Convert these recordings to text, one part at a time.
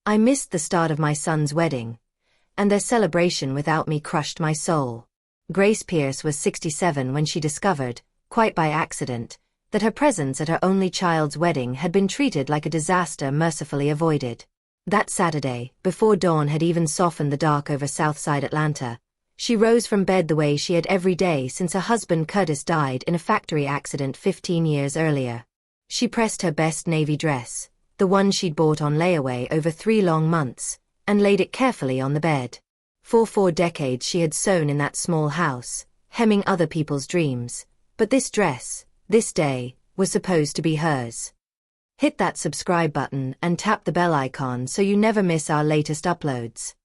I missed the start of my son's wedding, and their celebration without me crushed my soul. Grace Pierce was 67 when she discovered, quite by accident, that her presence at her only child's wedding had been treated like a disaster mercifully avoided. That Saturday, before dawn had even softened the dark over Southside Atlanta, she rose from bed the way she had every day since her husband Curtis died in a factory accident 15 years earlier. She pressed her best navy dress, the one she'd bought on layaway over 3 long months, and laid it carefully on the bed. For 4 decades she had sewn in that small house, hemming other people's dreams, but this dress, this day, was supposed to be hers. Hit that subscribe button and tap the bell icon so you never miss our latest uploads.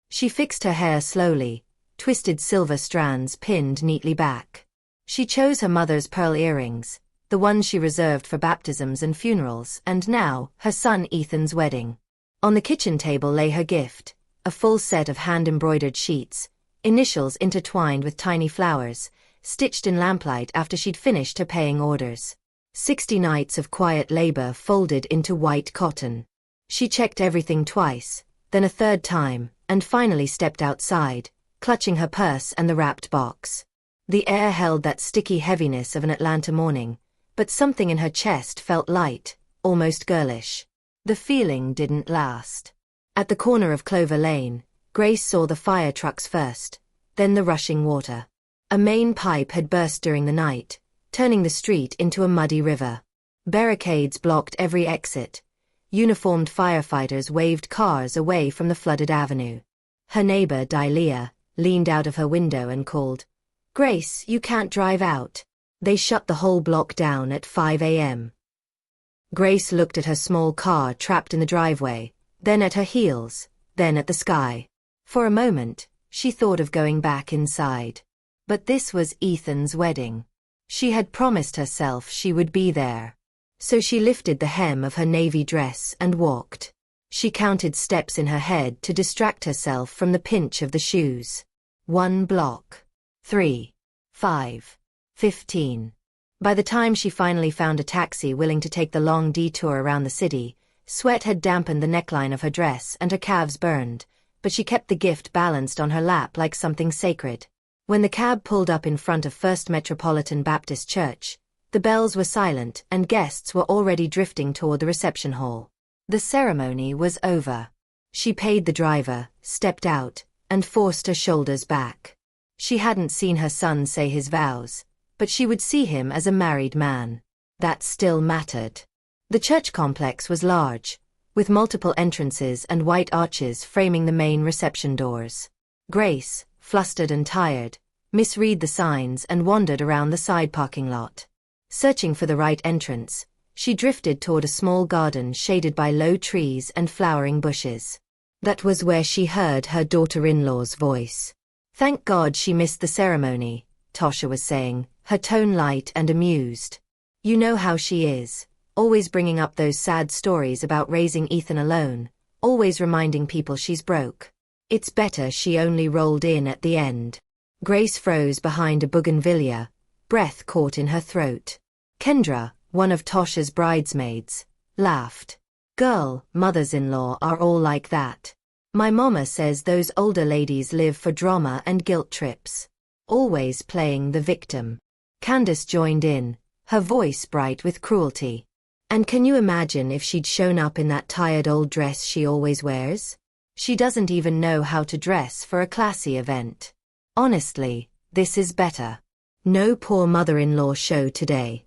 She fixed her hair slowly, twisted silver strands pinned neatly back. She chose her mother's pearl earrings, the ones she reserved for baptisms and funerals, and now, her son Ethan's wedding. On the kitchen table lay her gift, a full set of hand-embroidered sheets, initials intertwined with tiny flowers, stitched in lamplight after she'd finished her paying orders. 60 nights of quiet labor folded into white cotton. She checked everything twice, then a third time, and finally stepped outside, clutching her purse and the wrapped box. The air held that sticky heaviness of an Atlanta morning, but something in her chest felt light, almost girlish. The feeling didn't last. At the corner of Clover Lane, Grace saw the fire trucks first, then the rushing water. A main pipe had burst during the night, turning the street into a muddy river. Barricades blocked every exit. Uniformed firefighters waved cars away from the flooded avenue. Her neighbor, Dilea, leaned out of her window and called, "Grace, you can't drive out." They shut the whole block down at 5 a.m. Grace looked at her small car trapped in the driveway, then at her heels, then at the sky. For a moment, she thought of going back inside. But this was Ethan's wedding. She had promised herself she would be there. So she lifted the hem of her navy dress and walked. She counted steps in her head to distract herself from the pinch of the shoes. 1 block. 3. 5. 15. By the time she finally found a taxi willing to take the long detour around the city, sweat had dampened the neckline of her dress and her calves burned, but she kept the gift balanced on her lap like something sacred. When the cab pulled up in front of First Metropolitan Baptist Church, the bells were silent and guests were already drifting toward the reception hall. The ceremony was over. She paid the driver, stepped out, and forced her shoulders back. She hadn't seen her son say his vows, but she would see him as a married man. That still mattered. The church complex was large, with multiple entrances and white arches framing the main reception doors. Grace, flustered and tired, misread the signs and wandered around the side parking lot. Searching for the right entrance, she drifted toward a small garden shaded by low trees and flowering bushes. That was where she heard her daughter-in-law's voice. "Thank God she missed the ceremony," Tasha was saying, her tone light and amused. "You know how she is, always bringing up those sad stories about raising Ethan alone, always reminding people she's broke. It's better she only rolled in at the end." Grace froze behind a bougainvillea, breath caught in her throat. Kendra, one of Tasha's bridesmaids, laughed. "Girl, mothers-in-law are all like that. My mama says those older ladies live for drama and guilt trips. Always playing the victim." Candace joined in, her voice bright with cruelty. "And can you imagine if she'd shown up in that tired old dress she always wears? She doesn't even know how to dress for a classy event. Honestly, this is better. No poor mother-in-law show today."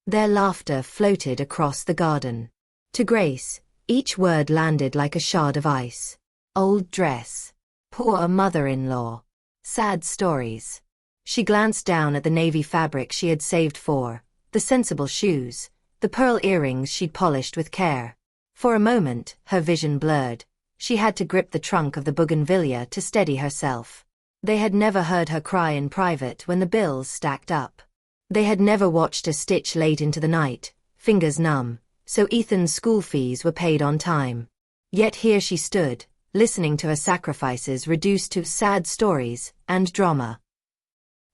Their laughter floated across the garden. To Grace, each word landed like a shard of ice. Old dress. Poor mother-in-law. Sad stories. She glanced down at the navy fabric she had saved for, the sensible shoes, the pearl earrings she'd polished with care. For a moment, her vision blurred. She had to grip the trunk of the bougainvillea to steady herself. They had never heard her cry in private when the bills stacked up. They had never watched her stitch late into the night, fingers numb, so Ethan's school fees were paid on time. Yet here she stood, listening to her sacrifices reduced to sad stories and drama.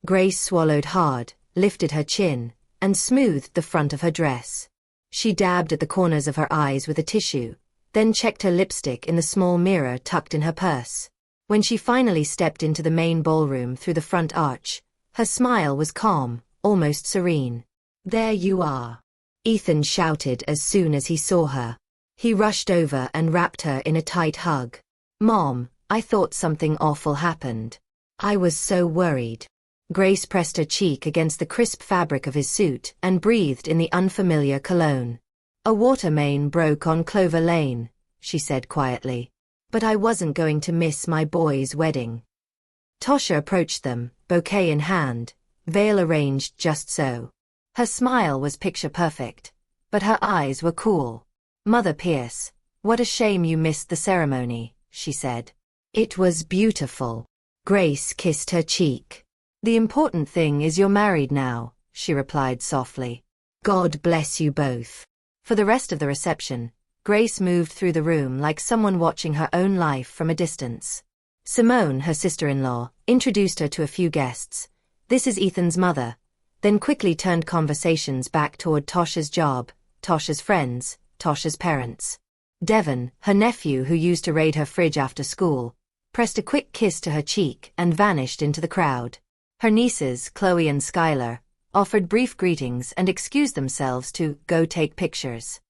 Grace swallowed hard, lifted her chin, and smoothed the front of her dress. She dabbed at the corners of her eyes with a tissue, then checked her lipstick in the small mirror tucked in her purse. When she finally stepped into the main ballroom through the front arch, her smile was calm, almost serene. "There you are," Ethan shouted as soon as he saw her. He rushed over and wrapped her in a tight hug. "Mom, I thought something awful happened. I was so worried." Grace pressed her cheek against the crisp fabric of his suit and breathed in the unfamiliar cologne. "A water main broke on Clover Lane," she said quietly. "But I wasn't going to miss my boy's wedding." Tasha approached them, bouquet in hand, veil arranged just so. Her smile was picture perfect, but her eyes were cool. "Mother Pierce, what a shame you missed the ceremony," she said. "It was beautiful." Grace kissed her cheek. "The important thing is you're married now," she replied softly. "God bless you both." For the rest of the reception, Grace moved through the room like someone watching her own life from a distance. Simone, her sister-in-law, introduced her to a few guests. "This is Ethan's mother," then quickly turned conversations back toward Tasha's job, Tasha's friends, Tasha's parents. Devon, her nephew who used to raid her fridge after school, pressed a quick kiss to her cheek and vanished into the crowd. Her nieces, Chloe and Skylar, offered brief greetings and excused themselves to go take pictures.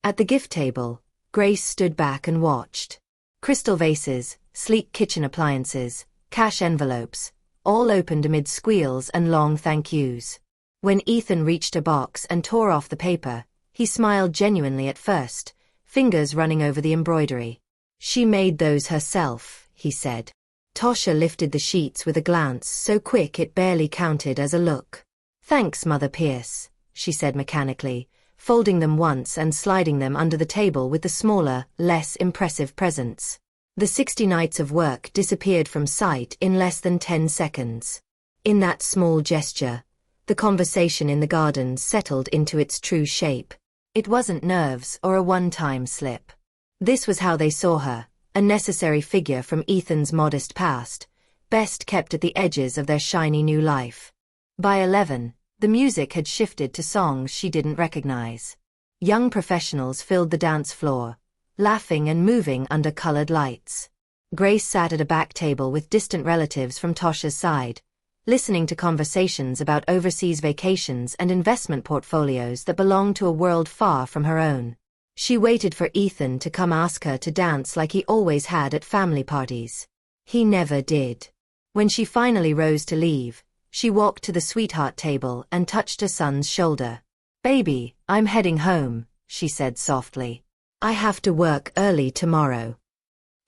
At the gift table, Grace stood back and watched. Crystal vases, sleek kitchen appliances, cash envelopes, all opened amid squeals and long thank yous. When Ethan reached a box and tore off the paper, he smiled genuinely at first, fingers running over the embroidery. "She made those herself," he said. Tasha lifted the sheets with a glance so quick it barely counted as a look. "Thanks, Mother Pierce," she said mechanically, folding them once and sliding them under the table with the smaller, less impressive presents. The 60 nights of work disappeared from sight in less than 10 seconds. In that small gesture, the conversation in the garden settled into its true shape. It wasn't nerves or a one-time slip. This was how they saw her, a necessary figure from Ethan's modest past, best kept at the edges of their shiny new life. By 11, the music had shifted to songs she didn't recognize. Young professionals filled the dance floor, laughing and moving under colored lights. Grace sat at a back table with distant relatives from Tasha's side, listening to conversations about overseas vacations and investment portfolios that belonged to a world far from her own. She waited for Ethan to come ask her to dance like he always had at family parties. He never did. When she finally rose to leave, she walked to the sweetheart table and touched her son's shoulder. "Baby, I'm heading home," she said softly. "I have to work early tomorrow."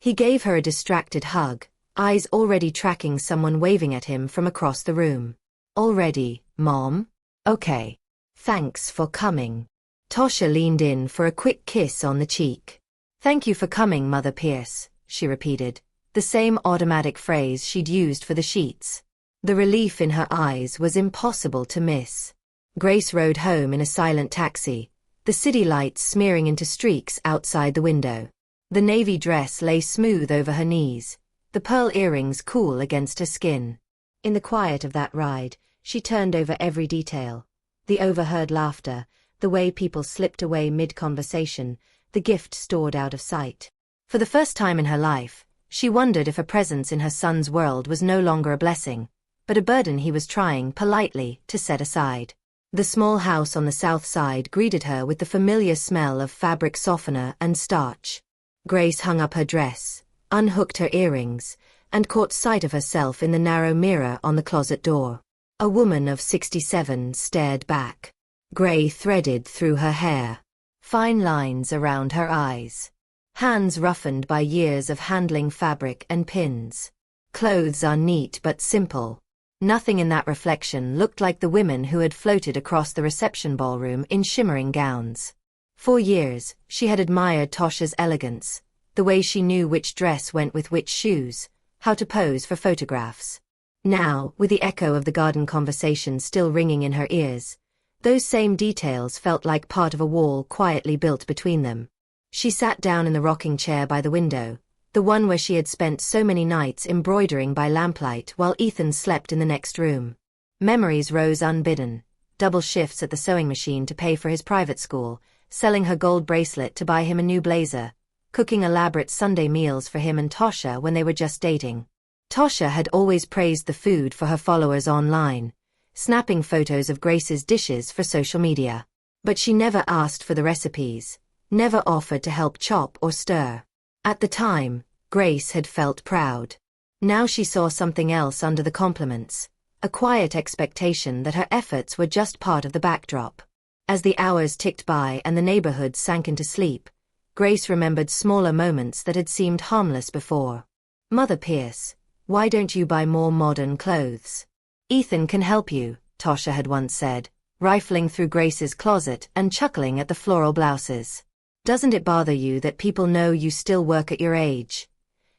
He gave her a distracted hug, eyes already tracking someone waving at him from across the room. "Already, Mom? Okay. Thanks for coming." Tasha leaned in for a quick kiss on the cheek. "Thank you for coming, Mother Pierce," she repeated, the same automatic phrase she'd used for the sheets. The relief in her eyes was impossible to miss. Grace rode home in a silent taxi, the city lights smearing into streaks outside the window. The navy dress lay smooth over her knees, the pearl earrings cool against her skin. In the quiet of that ride, she turned over every detail. The overheard laughter, the way people slipped away mid-conversation, the gift stored out of sight. For the first time in her life, she wondered if a presence in her son's world was no longer a blessing, but a burden he was trying, politely, to set aside. The small house on the south side greeted her with the familiar smell of fabric softener and starch. Grace hung up her dress, unhooked her earrings, and caught sight of herself in the narrow mirror on the closet door. A woman of 67 stared back. Gray threaded through her hair. Fine lines around her eyes. Hands roughened by years of handling fabric and pins. Clothes are neat but simple. Nothing in that reflection looked like the women who had floated across the reception ballroom in shimmering gowns. For years, she had admired Tasha's elegance, the way she knew which dress went with which shoes, how to pose for photographs. Now, with the echo of the garden conversation still ringing in her ears, those same details felt like part of a wall quietly built between them. She sat down in the rocking chair by the window, the one where she had spent so many nights embroidering by lamplight while Ethan slept in the next room. Memories rose unbidden, double shifts at the sewing machine to pay for his private school, selling her gold bracelet to buy him a new blazer, cooking elaborate Sunday meals for him and Tasha when they were just dating. Tasha had always praised the food for her followers online, snapping photos of Grace's dishes for social media. But she never asked for the recipes, never offered to help chop or stir. At the time, Grace had felt proud. Now she saw something else under the compliments, a quiet expectation that her efforts were just part of the backdrop. As the hours ticked by and the neighborhood sank into sleep, Grace remembered smaller moments that had seemed harmless before. "Mother Pierce, why don't you buy more modern clothes? Ethan can help you," Tasha had once said, rifling through Grace's closet and chuckling at the floral blouses. "Doesn't it bother you that people know you still work at your age?"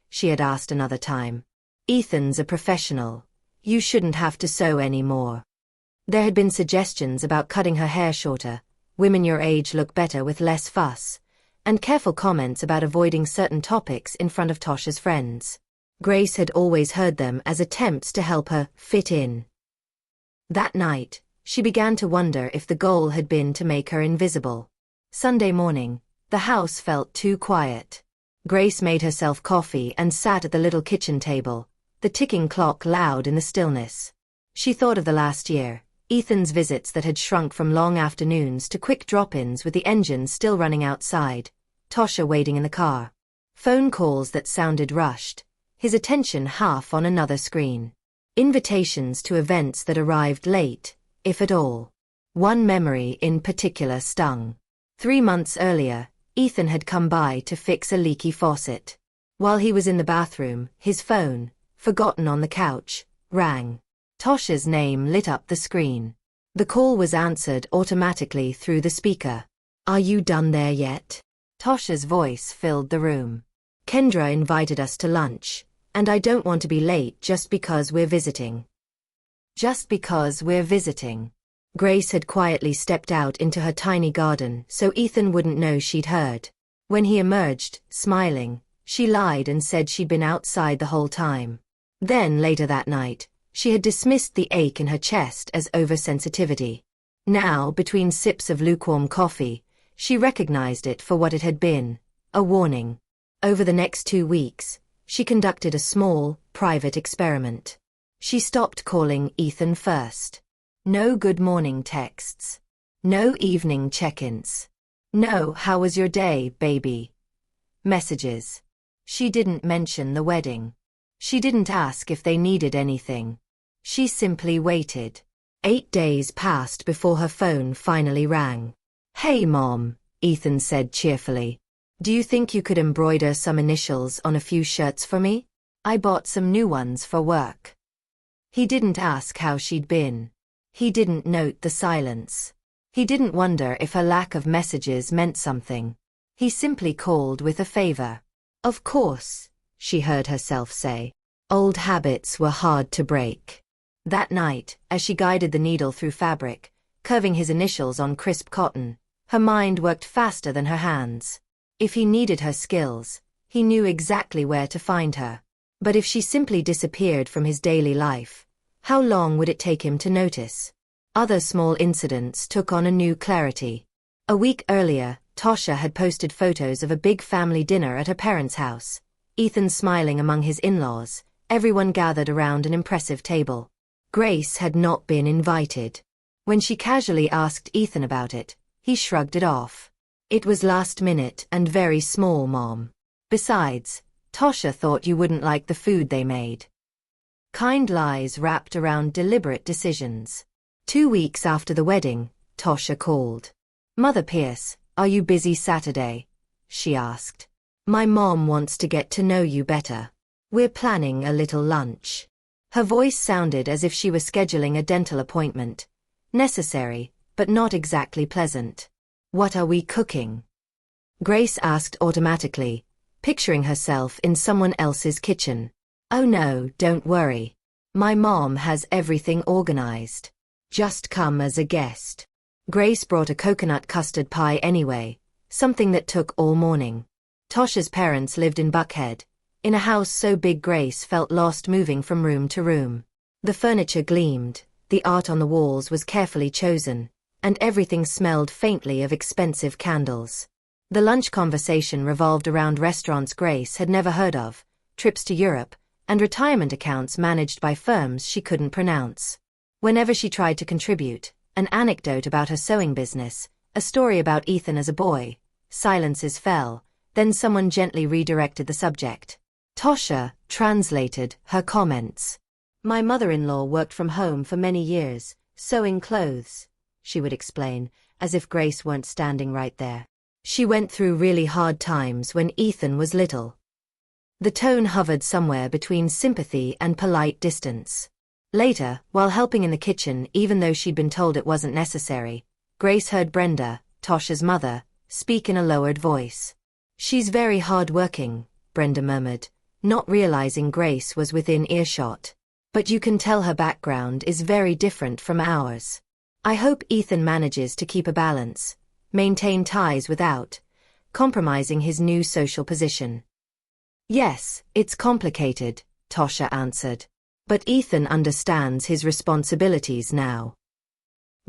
she had asked another time. "Ethan's a professional. You shouldn't have to sew anymore." There had been suggestions about cutting her hair shorter, women your age look better with less fuss, and careful comments about avoiding certain topics in front of Tasha's friends. Grace had always heard them as attempts to help her fit in. That night, she began to wonder if the goal had been to make her invisible. Sunday morning, the house felt too quiet. Grace made herself coffee and sat at the little kitchen table, the ticking clock loud in the stillness. She thought of the last year, Ethan's visits that had shrunk from long afternoons to quick drop-ins with the engine still running outside, Tasha waiting in the car. Phone calls that sounded rushed, his attention half on another screen. Invitations to events that arrived late, if at all. One memory in particular stung. 3 months earlier, Ethan had come by to fix a leaky faucet. While he was in the bathroom, his phone, forgotten on the couch, rang. Tasha's name lit up the screen. The call was answered automatically through the speaker. "Are you done there yet?" Tasha's voice filled the room. "Kendra invited us to lunch, and I don't want to be late just because we're visiting." Just because we're visiting. Grace had quietly stepped out into her tiny garden so Ethan wouldn't know she'd heard. When he emerged, smiling, she lied and said she'd been outside the whole time. Then, later that night, she had dismissed the ache in her chest as oversensitivity. Now, between sips of lukewarm coffee, she recognized it for what it had been, a warning. Over the next 2 weeks, she conducted a small, private experiment. She stopped calling Ethan first. No good morning texts. No evening check-ins. No "how was your day, baby?" messages. She didn't mention the wedding. She didn't ask if they needed anything. She simply waited. 8 days passed before her phone finally rang. "Hey Mom," Ethan said cheerfully. "Do you think you could embroider some initials on a few shirts for me? I bought some new ones for work." He didn't ask how she'd been. He didn't note the silence. He didn't wonder if her lack of messages meant something. He simply called with a favor. "Of course," she heard herself say. Old habits were hard to break. That night, as she guided the needle through fabric, curving his initials on crisp cotton, her mind worked faster than her hands. If he needed her skills, he knew exactly where to find her. But if she simply disappeared from his daily life, how long would it take him to notice? Other small incidents took on a new clarity. A week earlier, Tasha had posted photos of a big family dinner at her parents' house. Ethan smiling among his in-laws, everyone gathered around an impressive table. Grace had not been invited. When she casually asked Ethan about it, he shrugged it off. "It was last minute and very small, Mom. Besides, Tasha thought you wouldn't like the food they made." Kind lies wrapped around deliberate decisions. 2 weeks after the wedding, Tasha called. "Mother Pierce, are you busy Saturday?" she asked. "My mom wants to get to know you better. We're planning a little lunch." Her voice sounded as if she were scheduling a dental appointment. Necessary, but not exactly pleasant. "What are we cooking?" Grace asked automatically, picturing herself in someone else's kitchen. "Oh no, don't worry. My mom has everything organized. Just come as a guest." Grace brought a coconut custard pie anyway, something that took all morning. Tasha's parents lived in Buckhead, in a house so big Grace felt lost moving from room to room. The furniture gleamed, the art on the walls was carefully chosen, and everything smelled faintly of expensive candles. The lunch conversation revolved around restaurants Grace had never heard of, trips to Europe, and retirement accounts managed by firms she couldn't pronounce. Whenever she tried to contribute, an anecdote about her sewing business, a story about Ethan as a boy, silences fell, then someone gently redirected the subject. Tosha translated her comments. My mother-in-law worked from home for many years, sewing clothes, she would explain, as if Grace weren't standing right there. She went through really hard times when Ethan was little. The tone hovered somewhere between sympathy and polite distance. Later, while helping in the kitchen even though she'd been told it wasn't necessary, Grace heard Brenda, Tosha's mother, speak in a lowered voice. She's very hard-working, Brenda murmured, not realizing Grace was within earshot. But you can tell her background is very different from ours. I hope Ethan manages to keep a balance, maintain ties without compromising his new social position. Yes, it's complicated, Tosha answered. But Ethan understands his responsibilities now.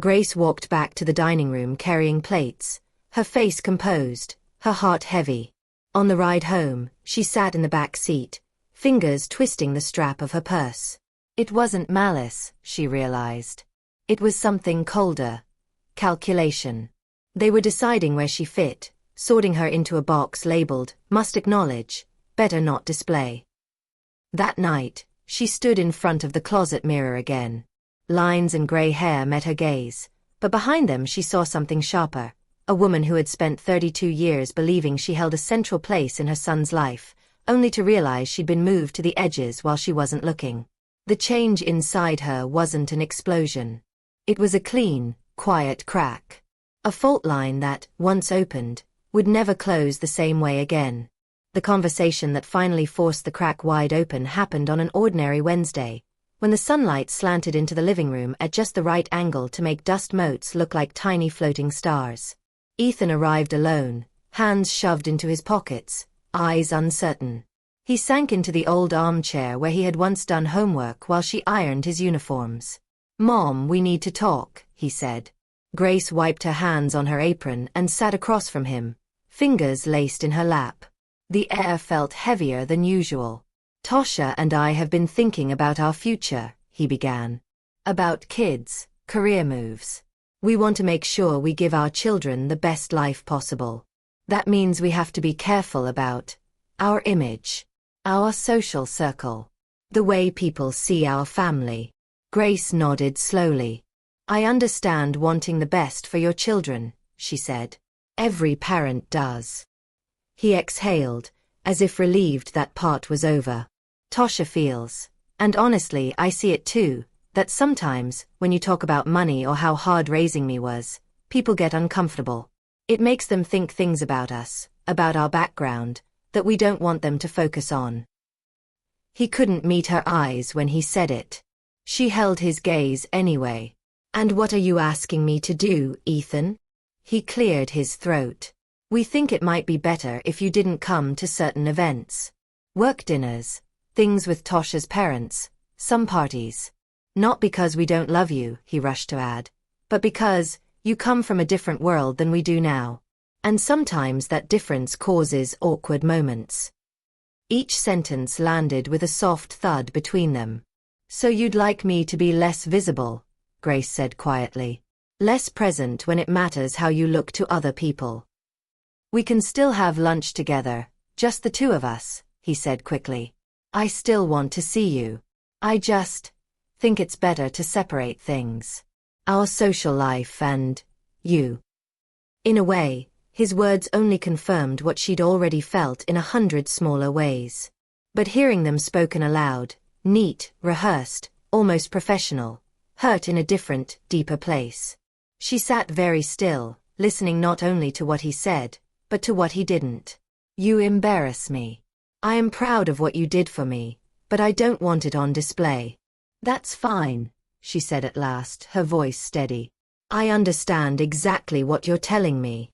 Grace walked back to the dining room carrying plates, her face composed, her heart heavy. On the ride home, she sat in the back seat, fingers twisting the strap of her purse. It wasn't malice, she realized. It was something colder. Calculation. They were deciding where she fit, sorting her into a box labeled, must acknowledge, better not display. That night, she stood in front of the closet mirror again. Lines and gray hair met her gaze, but behind them she saw something sharper, a woman who had spent 32 years believing she held a central place in her son's life, only to realize she'd been moved to the edges while she wasn't looking. The change inside her wasn't an explosion. It was a clean, quiet crack. A fault line that, once opened, would never close the same way again. The conversation that finally forced the crack wide open happened on an ordinary Wednesday, when the sunlight slanted into the living room at just the right angle to make dust motes look like tiny floating stars. Ethan arrived alone, hands shoved into his pockets, eyes uncertain. He sank into the old armchair where he had once done homework while she ironed his uniforms. Mom, we need to talk, he said. Grace wiped her hands on her apron and sat across from him, fingers laced in her lap. The air felt heavier than usual. Tosha and I have been thinking about our future, he began. About kids, career moves. We want to make sure we give our children the best life possible. That means we have to be careful about our image, our social circle, the way people see our family. Grace nodded slowly. I understand wanting the best for your children, she said. Every parent does. He exhaled, as if relieved that part was over. Tosha feels, and honestly I see it too, that sometimes, when you talk about money or how hard raising me was, people get uncomfortable. It makes them think things about us, about our background, that we don't want them to focus on. He couldn't meet her eyes when he said it. She held his gaze anyway. And what are you asking me to do, Ethan? He cleared his throat. We think it might be better if you didn't come to certain events. Work dinners, things with Tosha's parents, some parties. Not because we don't love you, he rushed to add, but because you come from a different world than we do now. And sometimes that difference causes awkward moments. Each sentence landed with a soft thud between them. So you'd like me to be less visible, Grace said quietly. Less present when it matters how you look to other people. We can still have lunch together, just the two of us, he said quickly. I still want to see you. I just think it's better to separate things. Our social life and you. In a way, his words only confirmed what she'd already felt in 100 smaller ways. But hearing them spoken aloud, neat, rehearsed, almost professional, hurt in a different, deeper place. She sat very still, listening not only to what he said, but to what he didn't. You embarrass me. I am proud of what you did for me, but I don't want it on display. That's fine, she said at last, her voice steady. I understand exactly what you're telling me.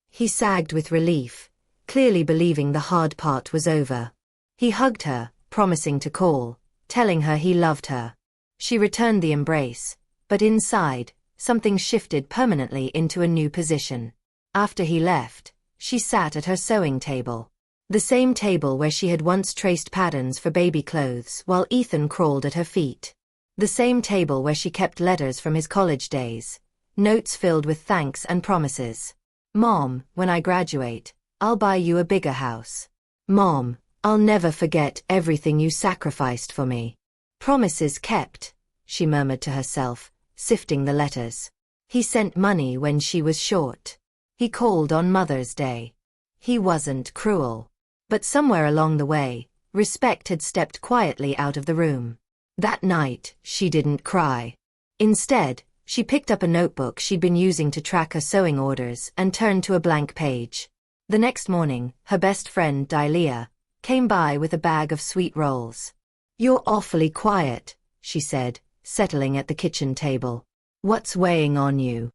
He sagged with relief, clearly believing the hard part was over. He hugged her, promising to call, telling her he loved her. She returned the embrace, but inside, something shifted permanently into a new position. After he left, she sat at her sewing table. The same table where she had once traced patterns for baby clothes while Ethan crawled at her feet. The same table where she kept letters from his college days, notes filled with thanks and promises. Mom, when I graduate, I'll buy you a bigger house. Mom, I'll never forget everything you sacrificed for me. Promises kept, she murmured to herself, sifting the letters. He sent money when she was short. He called on Mother's Day. He wasn't cruel. But somewhere along the way, respect had stepped quietly out of the room. That night, she didn't cry. Instead, she picked up a notebook she'd been using to track her sewing orders and turned to a blank page. The next morning, her best friend, Dalia, came by with a bag of sweet rolls. "You're awfully quiet," she said, settling at the kitchen table. "What's weighing on you?"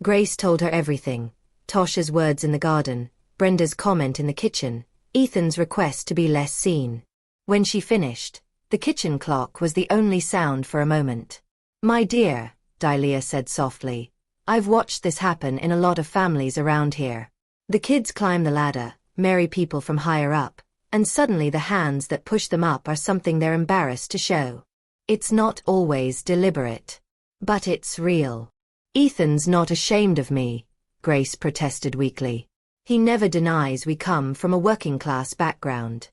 Grace told her everything. Tasha's words in the garden, Brenda's comment in the kitchen, Ethan's request to be less seen. When she finished, the kitchen clock was the only sound for a moment. "My dear," Dalia said softly, "I've watched this happen in a lot of families around here. The kids climb the ladder, marry people from higher up, and suddenly the hands that push them up are something they're embarrassed to show. It's not always deliberate. But it's real." "Ethan's not ashamed of me," Grace protested weakly. "He never denies we come from a working-class background."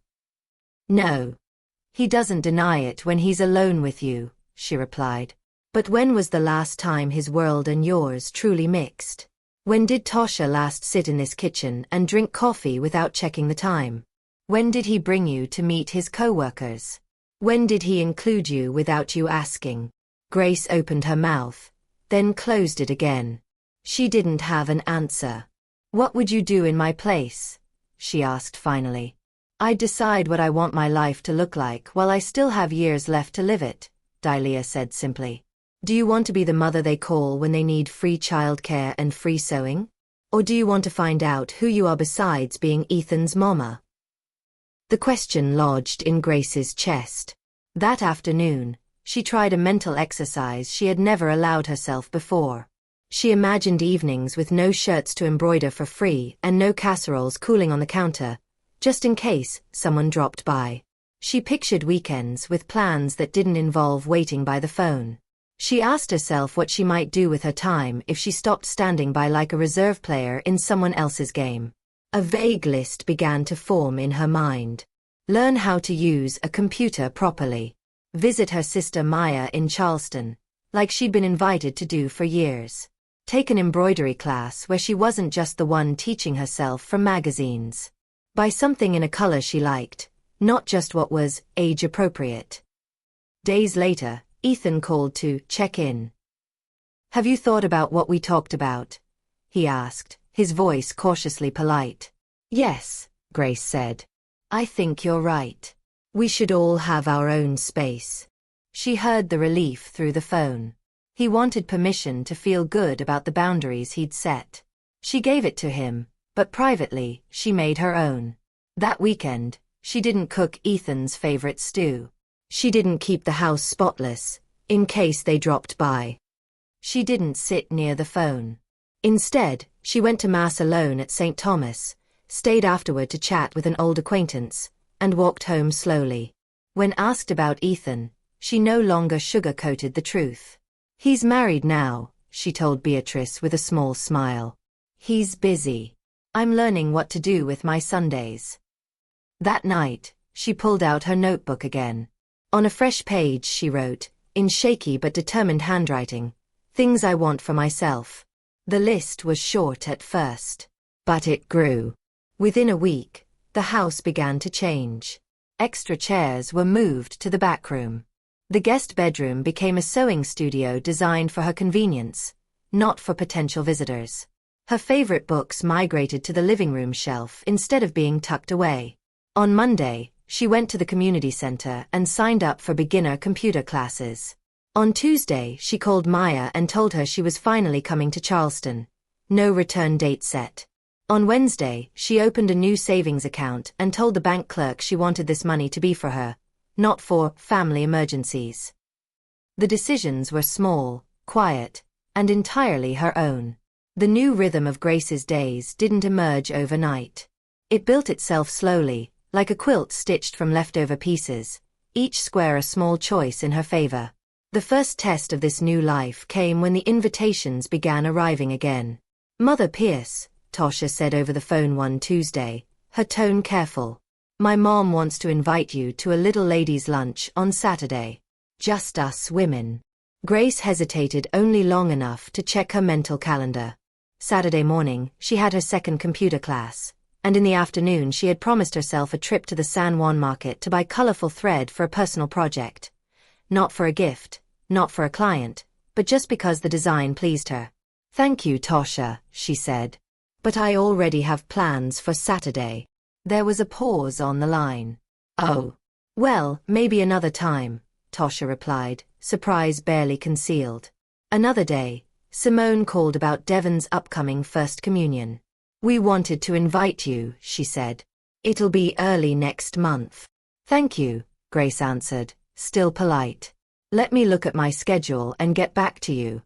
"No. He doesn't deny it when he's alone with you," she replied. "But when was the last time his world and yours truly mixed? When did Tasha last sit in this kitchen and drink coffee without checking the time? When did he bring you to meet his co-workers? When did he include you without you asking?" Grace opened her mouth, then closed it again. She didn't have an answer. "What would you do in my place?" she asked finally. "I'd decide what I want my life to look like while I still have years left to live it," Dalia said simply. "Do you want to be the mother they call when they need free childcare and free sewing? Or do you want to find out who you are besides being Ethan's mama?" The question lodged in Grace's chest. That afternoon, she tried a mental exercise she had never allowed herself before. She imagined evenings with no shirts to embroider for free and no casseroles cooling on the counter, just in case someone dropped by. She pictured weekends with plans that didn't involve waiting by the phone. She asked herself what she might do with her time if she stopped standing by like a reserve player in someone else's game. A vague list began to form in her mind. Learn how to use a computer properly. Visit her sister Maya in Charleston, like she'd been invited to do for years. Take an embroidery class where she wasn't just the one teaching herself from magazines. Buy something in a color she liked, not just what was age-appropriate. Days later, Ethan called to check in. "Have you thought about what we talked about?" he asked, his voice cautiously polite. "Yes," Grace said. "I think you're right. We should all have our own space." She heard the relief through the phone. He wanted permission to feel good about the boundaries he'd set. She gave it to him, but privately, she made her own. That weekend, she didn't cook Ethan's favorite stew. She didn't keep the house spotless, in case they dropped by. She didn't sit near the phone. Instead, she went to Mass alone at St. Thomas, stayed afterward to chat with an old acquaintance, and walked home slowly. When asked about Ethan, she no longer sugar-coated the truth. "He's married now," she told Beatrice with a small smile. "He's busy. I'm learning what to do with my Sundays." That night, she pulled out her notebook again. On a fresh page she wrote, in shaky but determined handwriting, "Things I want for myself." The list was short at first, but it grew. Within a week, the house began to change. Extra chairs were moved to the back room. The guest bedroom became a sewing studio designed for her convenience, not for potential visitors. Her favorite books migrated to the living room shelf instead of being tucked away. On Monday, she went to the community center and signed up for beginner computer classes. On Tuesday, she called Maya and told her she was finally coming to Charleston. No return date set. On Wednesday, she opened a new savings account and told the bank clerk she wanted this money to be for her, not for family emergencies. The decisions were small, quiet, and entirely her own. The new rhythm of Grace's days didn't emerge overnight. It built itself slowly, like a quilt stitched from leftover pieces, each square a small choice in her favor. The first test of this new life came when the invitations began arriving again. "Mother Pierce," Tasha said over the phone one Tuesday, her tone careful. "My mom wants to invite you to a little ladies' lunch on Saturday. Just us women." Grace hesitated only long enough to check her mental calendar. Saturday morning, she had her second computer class, and in the afternoon she had promised herself a trip to the San Juan market to buy colorful thread for a personal project. Not for a gift, not for a client, but just because the design pleased her. "Thank you, Tasha," she said. "But I already have plans for Saturday." There was a pause on the line. "Oh. Well, maybe another time," Tasha replied, surprise barely concealed. Another day, Simone called about Devon's upcoming First Communion. "We wanted to invite you," she said. "It'll be early next month." "Thank you," Grace answered, still polite. "Let me look at my schedule and get back to you."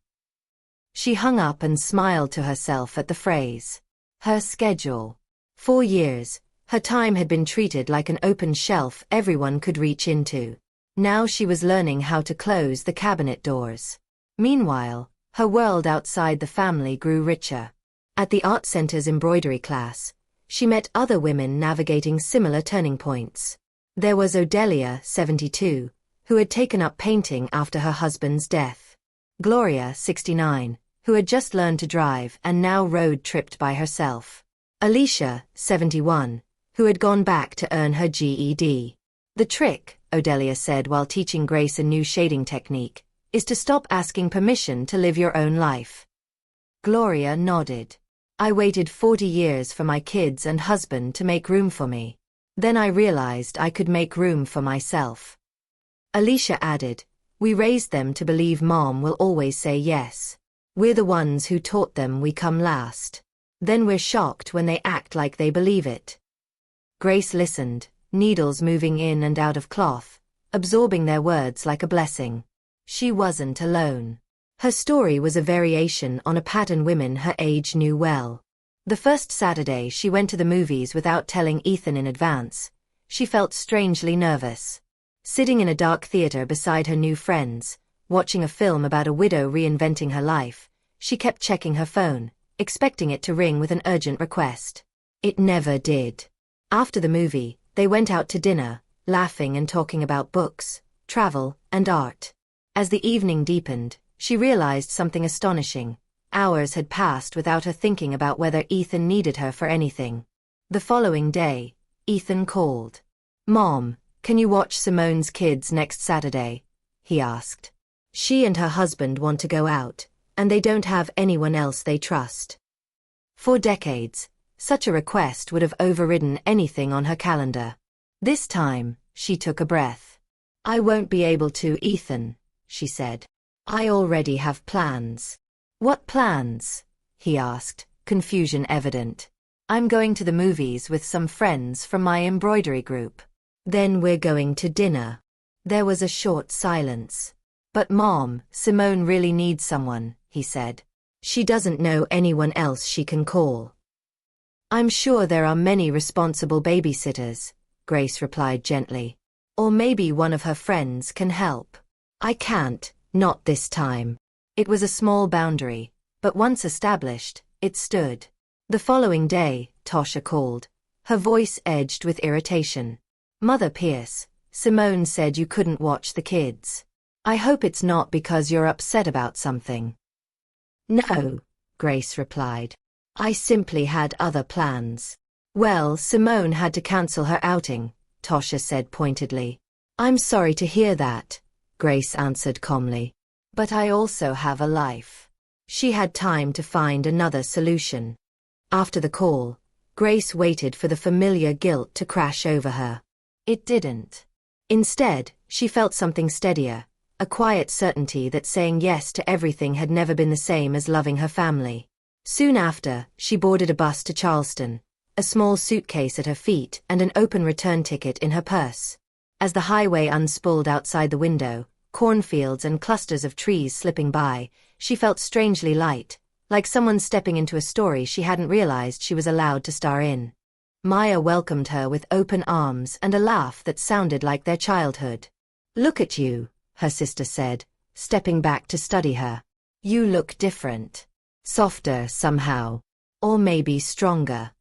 She hung up and smiled to herself at the phrase. Her schedule. 4 years, her time had been treated like an open shelf everyone could reach into. Now she was learning how to close the cabinet doors. Meanwhile, her world outside the family grew richer. At the Art Center's embroidery class, she met other women navigating similar turning points. There was Odelia, 72, who had taken up painting after her husband's death. Gloria, 69, who had just learned to drive and now road-tripped by herself. Alicia, 71, who had gone back to earn her GED. "The trick," Odelia said while teaching Grace a new shading technique, "is to stop asking permission to live your own life." Gloria nodded. "I waited 40 years for my kids and husband to make room for me. Then I realized I could make room for myself." Alicia added, "We raised them to believe Mom will always say yes. We're the ones who taught them we come last. Then we're shocked when they act like they believe it." Grace listened, needles moving in and out of cloth, absorbing their words like a blessing. She wasn't alone. Her story was a variation on a pattern women her age knew well. The first Saturday she went to the movies without telling Ethan in advance, she felt strangely nervous. Sitting in a dark theater beside her new friends, watching a film about a widow reinventing her life, she kept checking her phone, expecting it to ring with an urgent request. It never did. After the movie, they went out to dinner, laughing and talking about books, travel, and art. As the evening deepened, she realized something astonishing. Hours had passed without her thinking about whether Ethan needed her for anything. The following day, Ethan called. "Mom, can you watch Simone's kids next Saturday?" he asked. "She and her husband want to go out, and they don't have anyone else they trust." For decades, such a request would have overridden anything on her calendar. This time, she took a breath. "I won't be able to, Ethan," she said. "I already have plans." "What plans?" he asked, confusion evident. "I'm going to the movies with some friends from my embroidery group. Then we're going to dinner." There was a short silence. "But Mom, Simone really needs someone," he said. "She doesn't know anyone else she can call." "I'm sure there are many responsible babysitters," Grace replied gently. "Or maybe one of her friends can help." "I can't, not this time." It was a small boundary, but once established, it stood. The following day, Tasha called, her voice edged with irritation. "Mother Pierce, Simone said you couldn't watch the kids. I hope it's not because you're upset about something." "No," Grace replied. "I simply had other plans." "Well, Simone had to cancel her outing," Tasha said pointedly. "I'm sorry to hear that," Grace answered calmly. "But I also have a life." She had time to find another solution. After the call, Grace waited for the familiar guilt to crash over her. It didn't. Instead, she felt something steadier, a quiet certainty that saying yes to everything had never been the same as loving her family. Soon after, she boarded a bus to Charleston, a small suitcase at her feet and an open return ticket in her purse. As the highway unspooled outside the window, cornfields and clusters of trees slipping by, she felt strangely light, like someone stepping into a story she hadn't realized she was allowed to star in. Maya welcomed her with open arms and a laugh that sounded like their childhood. "Look at you," her sister said, stepping back to study her. "You look different. Softer somehow. Or maybe stronger."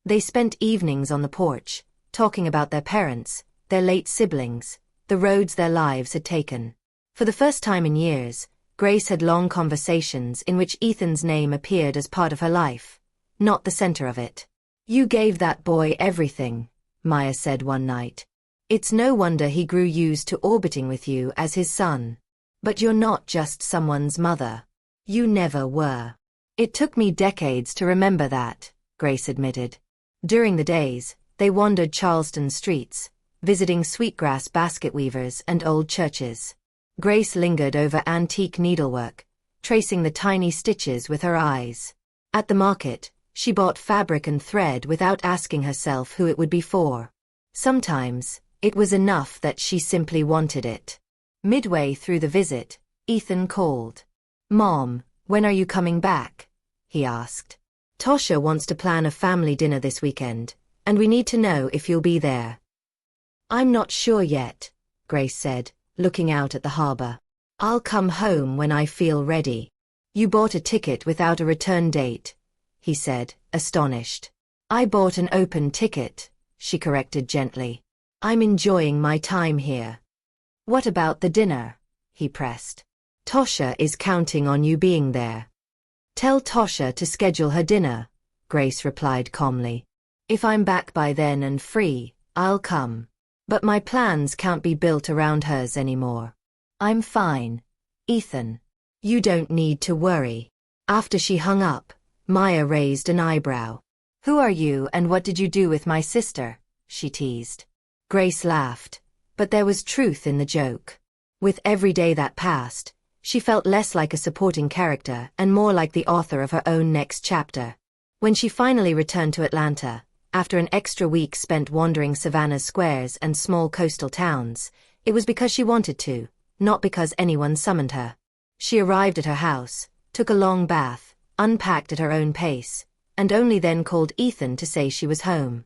They spent evenings on the porch, talking about their parents, their late siblings, the roads their lives had taken. For the first time in years, Grace had long conversations in which Ethan's name appeared as part of her life, not the center of it. "You gave that boy everything," Maya said one night. "It's no wonder he grew used to orbiting with you as his son. But you're not just someone's mother. You never were." "It took me decades to remember that," Grace admitted. During the days, they wandered Charleston streets, visiting sweetgrass basket weavers and old churches. Grace lingered over antique needlework, tracing the tiny stitches with her eyes. At the market, she bought fabric and thread without asking herself who it would be for. Sometimes, it was enough that she simply wanted it. Midway through the visit, Ethan called. "Mom, when are you coming back?" he asked. "Tosha wants to plan a family dinner this weekend, and we need to know if you'll be there." "I'm not sure yet," Grace said, looking out at the harbor. "I'll come home when I feel ready." "You bought a ticket without a return date," he said, astonished. "I bought an open ticket," she corrected gently. "I'm enjoying my time here." "What about the dinner?" he pressed. "Tosha is counting on you being there." "Tell Tosha to schedule her dinner," Grace replied calmly. "If I'm back by then and free, I'll come. But my plans can't be built around hers anymore." "I'm fine, Ethan. You don't need to worry." After she hung up, Maya raised an eyebrow. "Who are you and what did you do with my sister?" she teased. Grace laughed, but there was truth in the joke. With every day that passed, she felt less like a supporting character and more like the author of her own next chapter. When she finally returned to Atlanta, after an extra week spent wandering Savannah's squares and small coastal towns, it was because she wanted to, not because anyone summoned her. She arrived at her house, took a long bath, unpacked at her own pace, and only then called Ethan to say she was home.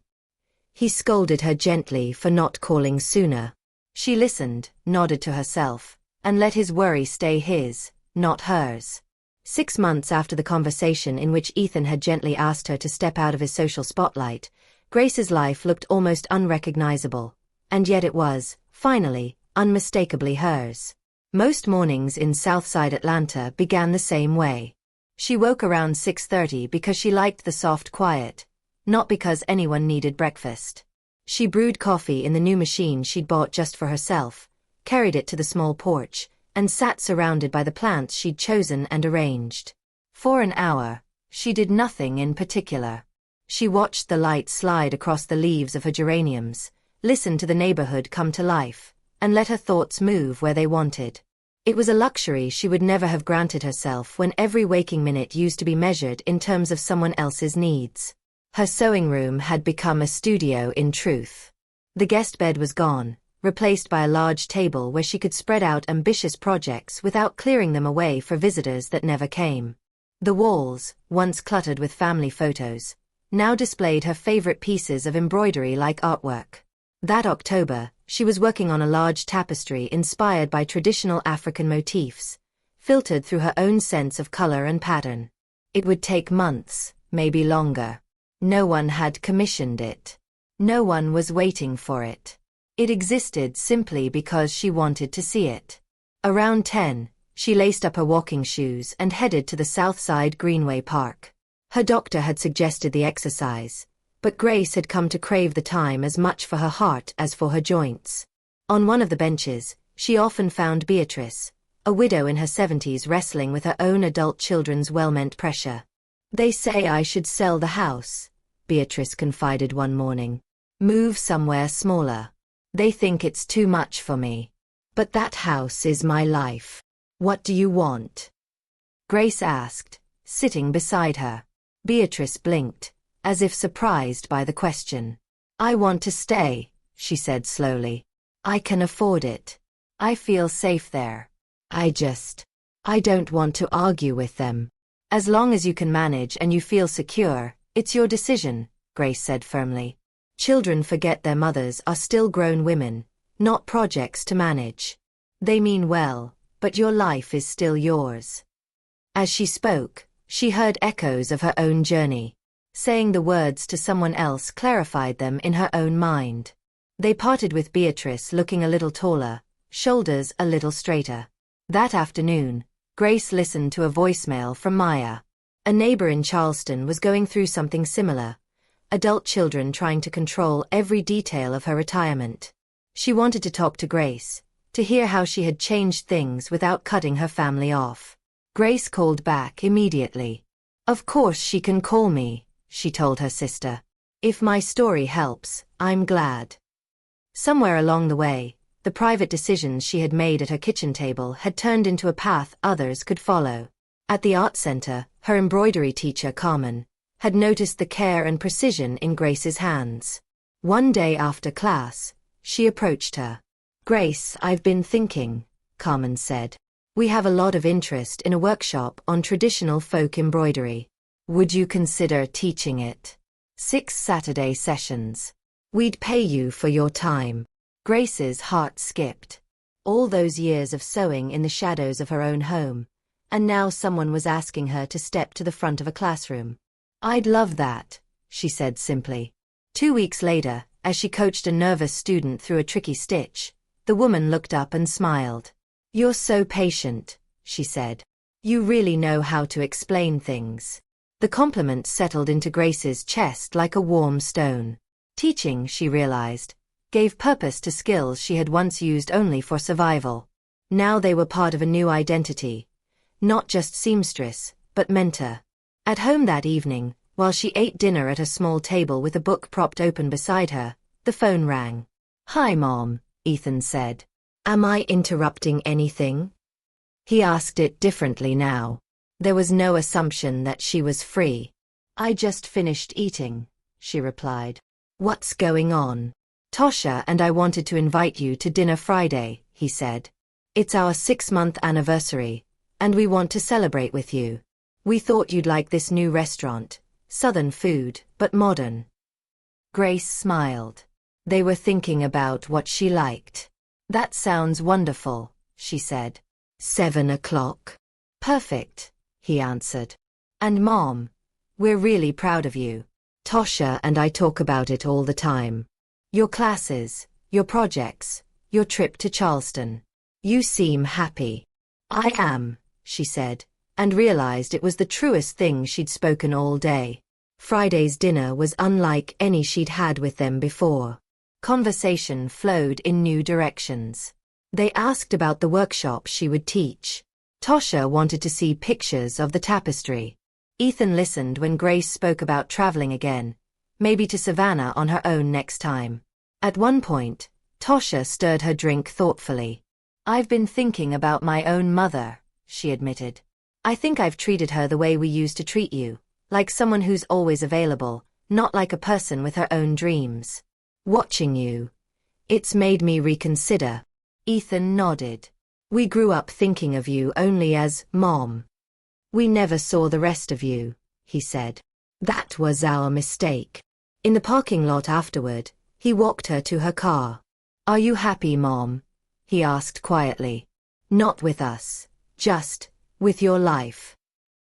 He scolded her gently for not calling sooner. She listened, nodded to herself, and let his worry stay his, not hers. 6 months after the conversation in which Ethan had gently asked her to step out of his social spotlight, Grace's life looked almost unrecognizable, and yet it was, finally, unmistakably hers. Most mornings in Southside Atlanta began the same way. She woke around 6:30 because she liked the soft quiet, not because anyone needed breakfast. She brewed coffee in the new machine she'd bought just for herself, carried it to the small porch, and sat surrounded by the plants she'd chosen and arranged. For an hour, she did nothing in particular. She watched the light slide across the leaves of her geraniums, listened to the neighborhood come to life, and let her thoughts move where they wanted. It was a luxury she would never have granted herself when every waking minute used to be measured in terms of someone else's needs. Her sewing room had become a studio in truth. The guest bed was gone, replaced by a large table where she could spread out ambitious projects without clearing them away for visitors that never came. The walls, once cluttered with family photos, now displayed her favorite pieces of embroidery like artwork. That October, she was working on a large tapestry inspired by traditional African motifs, filtered through her own sense of color and pattern. It would take months, maybe longer. No one had commissioned it. No one was waiting for it. It existed simply because she wanted to see it. Around 10, she laced up her walking shoes and headed to the Southside Greenway Park. Her doctor had suggested the exercise, but Grace had come to crave the time as much for her heart as for her joints. On one of the benches, she often found Beatrice, a widow in her 70s wrestling with her own adult children's well-meant pressure. "They say I should sell the house," Beatrice confided one morning. "Move somewhere smaller. They think it's too much for me. But that house is my life. What do you want?" Grace asked, sitting beside her. Beatrice blinked, as if surprised by the question. "I want to stay," she said slowly. "I can afford it. I feel safe there. I don't want to argue with them." As long as you can manage and you feel secure, it's your decision, Grace said firmly. Children forget their mothers are still grown women, not projects to manage. They mean well, but your life is still yours. As she spoke, she heard echoes of her own journey. Saying the words to someone else clarified them in her own mind. They parted with Beatrice looking a little taller, shoulders a little straighter. That afternoon, Grace listened to a voicemail from Maya. A neighbor in Charleston was going through something similar. Adult children trying to control every detail of her retirement. She wanted to talk to Grace, to hear how she had changed things without cutting her family off. Grace called back immediately. Of course she can call me, she told her sister. If my story helps, I'm glad. Somewhere along the way, the private decisions she had made at her kitchen table had turned into a path others could follow. At the art center, her embroidery teacher, Carmen, had noticed the care and precision in Grace's hands. One day after class, she approached her. Grace, I've been thinking, Carmen said. We have a lot of interest in a workshop on traditional folk embroidery. Would you consider teaching it? 6 Saturday sessions. We'd pay you for your time. Grace's heart skipped. All those years of sewing in the shadows of her own home, and now someone was asking her to step to the front of a classroom. I'd love that, she said simply. 2 weeks later, as she coached a nervous student through a tricky stitch, the woman looked up and smiled. You're so patient, she said. You really know how to explain things. The compliment settled into Grace's chest like a warm stone. Teaching, she realized, gave purpose to skills she had once used only for survival. Now they were part of a new identity. Not just seamstress, but mentor. At home that evening, while she ate dinner at a small table with a book propped open beside her, the phone rang. Hi, Mom, Ethan said. Am I interrupting anything? He asked it differently now. There was no assumption that she was free. I just finished eating, she replied. What's going on? Tosha and I wanted to invite you to dinner Friday, he said. It's our 6-month anniversary, and we want to celebrate with you. We thought you'd like this new restaurant, Southern food, but modern. Grace smiled. They were thinking about what she liked. That sounds wonderful, she said. 7 o'clock. Perfect, he answered. And Mom, we're really proud of you. Tosha and I talk about it all the time. Your classes, your projects, your trip to Charleston. You seem happy. I am, she said, and realized it was the truest thing she'd spoken all day. Friday's dinner was unlike any she'd had with them before. Conversation flowed in new directions. They asked about the workshop she would teach. Tosha wanted to see pictures of the tapestry. Ethan listened when Grace spoke about traveling again, maybe to Savannah on her own next time. At one point, Tosha stirred her drink thoughtfully. I've been thinking about my own mother, she admitted. I think I've treated her the way we used to treat you, like someone who's always available, not like a person with her own dreams. Watching you, it's made me reconsider. Ethan nodded. We grew up thinking of you only as Mom. We never saw the rest of you, he said. That was our mistake. In the parking lot afterward, he walked her to her car. Are you happy, Mom? He asked quietly. Not with us, just with your life.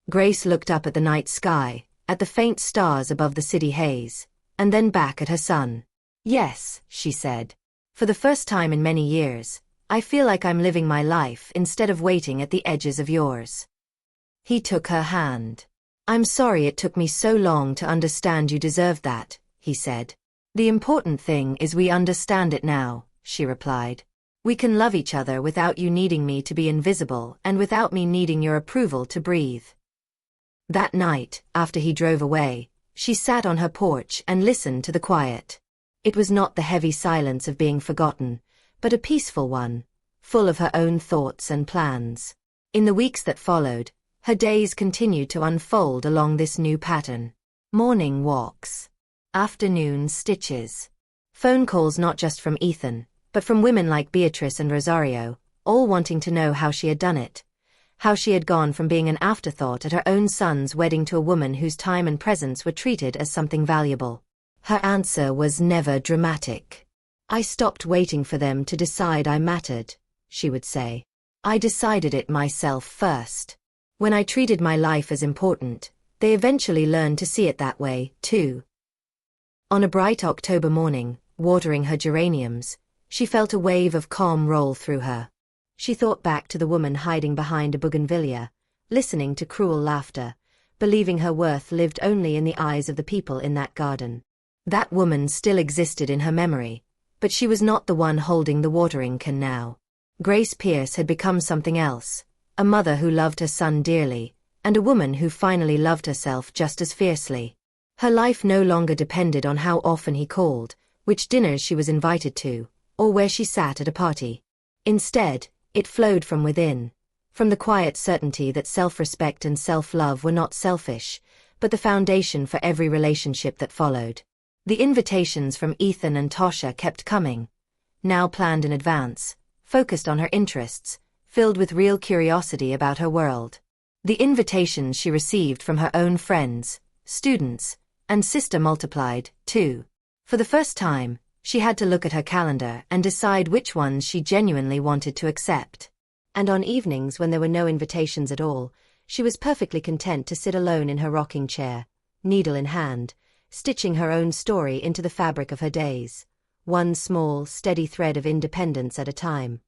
Grace looked up at the night sky, at the faint stars above the city haze, and then back at her son. Yes, she said. For the first time in many years, I feel like I'm living my life instead of waiting at the edges of yours. He took her hand. I'm sorry it took me so long to understand you deserved that, he said. The important thing is we understand it now, she replied. We can love each other without you needing me to be invisible and without me needing your approval to breathe. That night, after he drove away, she sat on her porch and listened to the quiet. It was not the heavy silence of being forgotten, but a peaceful one, full of her own thoughts and plans. In the weeks that followed, her days continued to unfold along this new pattern. Morning walks. Afternoon stitches. Phone calls not just from Ethan, but from women like Beatrice and Rosario, all wanting to know how she had done it, how she had gone from being an afterthought at her own son's wedding to a woman whose time and presence were treated as something valuable. Her answer was never dramatic. "I stopped waiting for them to decide I mattered," she would say. "I decided it myself first. When I treated my life as important, they eventually learned to see it that way, too." On a bright October morning, watering her geraniums, she felt a wave of calm roll through her. She thought back to the woman hiding behind a bougainvillea, listening to cruel laughter, believing her worth lived only in the eyes of the people in that garden. That woman still existed in her memory, but she was not the one holding the watering can now. Grace Pierce had become something else, a mother who loved her son dearly, and a woman who finally loved herself just as fiercely. Her life no longer depended on how often he called, which dinners she was invited to, or where she sat at a party. Instead, it flowed from within, from the quiet certainty that self-respect and self-love were not selfish, but the foundation for every relationship that followed. The invitations from Ethan and Tasha kept coming, now planned in advance, focused on her interests, filled with real curiosity about her world. The invitations she received from her own friends, students, and sister multiplied, too. For the first time, she had to look at her calendar and decide which ones she genuinely wanted to accept. And on evenings when there were no invitations at all, she was perfectly content to sit alone in her rocking chair, needle in hand, stitching her own story into the fabric of her days, one small, steady thread of independence at a time.